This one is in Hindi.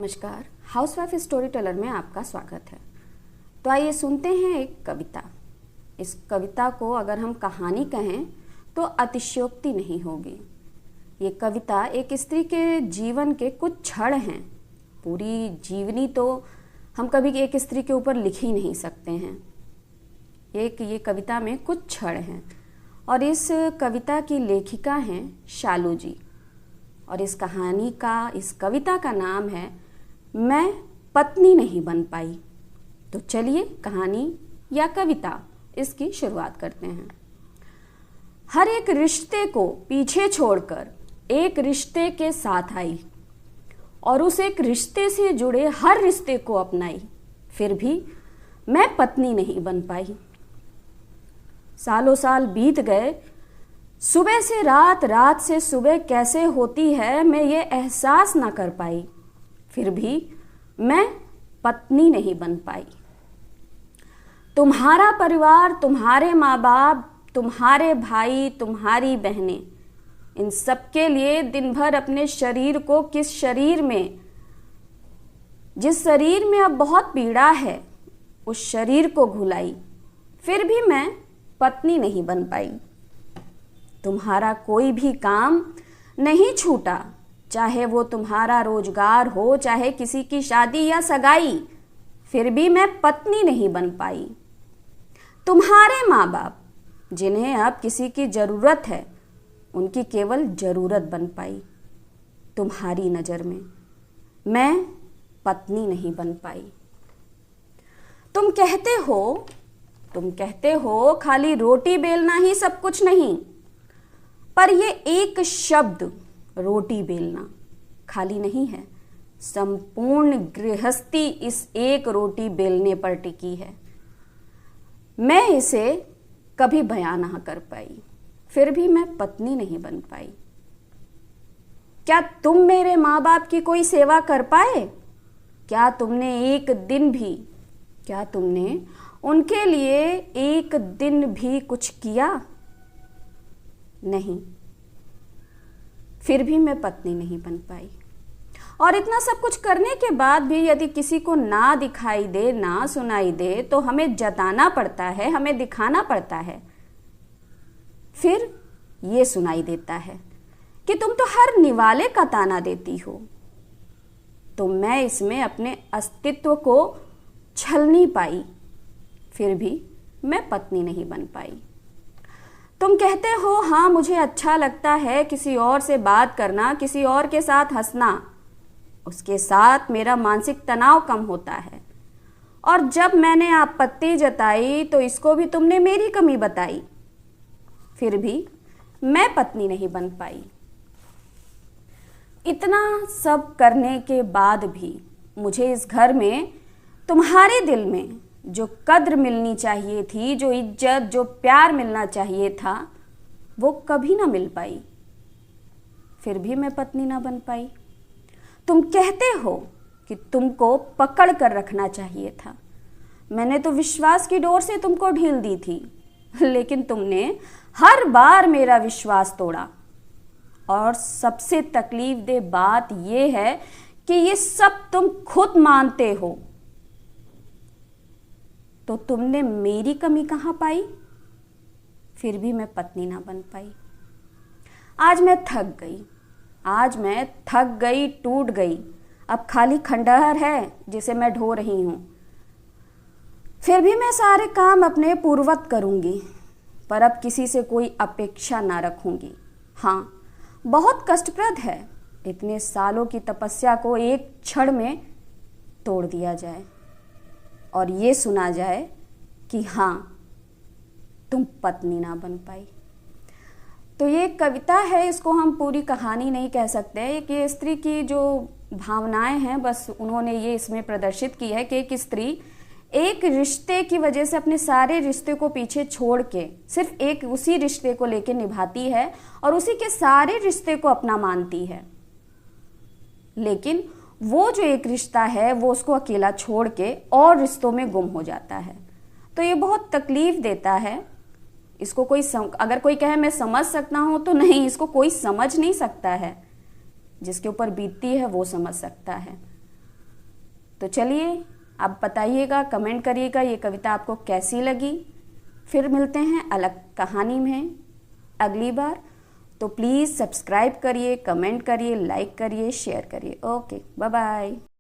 नमस्कार, हाउसवाइफ स्टोरी टेलर में आपका स्वागत है। तो आइए सुनते हैं एक कविता। इस कविता को अगर हम कहानी कहें तो अतिशयोक्ति नहीं होगी। ये कविता एक स्त्री के जीवन के कुछ क्षण हैं। पूरी जीवनी तो हम कभी एक स्त्री के ऊपर लिख ही नहीं सकते हैं। ये कविता में कुछ क्षण हैं और इस कविता की लेखिका हैं शालू जी। और इस कविता का नाम है मैं पत्नी नहीं बन पाई। तो चलिए कहानी या कविता इसकी शुरुआत करते हैं। हर एक रिश्ते को पीछे छोड़कर एक रिश्ते के साथ आई और उस एक रिश्ते से जुड़े हर रिश्ते को अपनाई, फिर भी मैं पत्नी नहीं बन पाई। सालों साल बीत गए, सुबह से रात, रात से सुबह कैसे होती है मैं ये एहसास ना कर पाई, फिर भी मैं पत्नी नहीं बन पाई। तुम्हारा परिवार, तुम्हारे माँ बाप, तुम्हारे भाई, तुम्हारी बहनें, इन सबके लिए दिन भर अपने शरीर को जिस शरीर में अब बहुत पीड़ा है उस शरीर को घुलाई, फिर भी मैं पत्नी नहीं बन पाई। तुम्हारा कोई भी काम नहीं छूटा, चाहे वो तुम्हारा रोजगार हो, चाहे किसी की शादी या सगाई, फिर भी मैं पत्नी नहीं बन पाई। तुम्हारे माँ बाप, जिन्हें अब किसी की जरूरत है, उनकी केवल जरूरत बन पाई। तुम्हारी नजर में मैं पत्नी नहीं बन पाई। तुम कहते हो खाली रोटी बेलना ही सब कुछ नहीं, पर ये एक शब्द रोटी बेलना खाली नहीं है। संपूर्ण गृहस्थी इस एक रोटी बेलने पर टिकी है। मैं इसे कभी बयां ना कर पाई, फिर भी मैं पत्नी नहीं बन पाई। क्या तुम मेरे माँ बाप की कोई सेवा कर पाए? क्या तुमने उनके लिए एक दिन भी कुछ किया? नहीं, फिर भी मैं पत्नी नहीं बन पाई। और इतना सब कुछ करने के बाद भी यदि किसी को ना दिखाई दे, ना सुनाई दे, तो हमें जताना पड़ता है, हमें दिखाना पड़ता है। फिर ये सुनाई देता है कि तुम तो हर निवाले का ताना देती हो। तो मैं इसमें अपने अस्तित्व को छल नहीं पाई, फिर भी मैं पत्नी नहीं बन पाई। तुम कहते हो हाँ, मुझे अच्छा लगता है किसी और से बात करना, किसी और के साथ हंसना, उसके साथ मेरा मानसिक तनाव कम होता है। और जब मैंने आपत्ति जताई तो इसको भी तुमने मेरी कमी बताई, फिर भी मैं पत्नी नहीं बन पाई। इतना सब करने के बाद भी मुझे इस घर में, तुम्हारे दिल में जो कद्र मिलनी चाहिए थी, जो इज्जत, जो प्यार मिलना चाहिए था, वो कभी ना मिल पाई, फिर भी मैं पत्नी ना बन पाई। तुम कहते हो कि तुमको पकड़ कर रखना चाहिए था। मैंने तो विश्वास की डोर से तुमको ढील दी थी, लेकिन तुमने हर बार मेरा विश्वास तोड़ा। और सबसे तकलीफदेह बात यह है कि ये सब तुम खुद मानते हो। तो तुमने मेरी कमी कहाँ पाई? फिर भी मैं पत्नी ना बन पाई। आज मैं थक गई, टूट गई। अब खाली खंडहर है जिसे मैं ढो रही हूँ। फिर भी मैं सारे काम अपने पूर्ववत करूँगी, पर अब किसी से कोई अपेक्षा ना रखूँगी। हाँ, बहुत कष्टप्रद है इतने सालों की तपस्या को एक क्षण में तोड़ दिया जाए और ये सुना जाए कि हाँ, तुम पत्नी ना बन पाई। तो ये कविता है, इसको हम पूरी कहानी नहीं कह सकते कि स्त्री की जो भावनाएं हैं, बस उन्होंने ये इसमें प्रदर्शित की है कि एक स्त्री एक रिश्ते की वजह से अपने सारे रिश्ते को पीछे छोड़ के सिर्फ एक उसी रिश्ते को लेकर निभाती है और उसी के सारे रिश्ते को अपना मानती है। लेकिन वो जो एक रिश्ता है वो उसको अकेला छोड़ के और रिश्तों में गुम हो जाता है। तो ये बहुत तकलीफ देता है। इसको अगर कोई कहे मैं समझ सकता हूँ, तो नहीं, इसको कोई समझ नहीं सकता है। जिसके ऊपर बीतती है वो समझ सकता है। तो चलिए आप बताइएगा, कमेंट करिएगा ये कविता आपको कैसी लगी। फिर मिलते हैं अलग कहानी में अगली बार। तो प्लीज़ सब्सक्राइब करिए, कमेंट करिए, लाइक करिए, शेयर करिए। Okay, bye bye.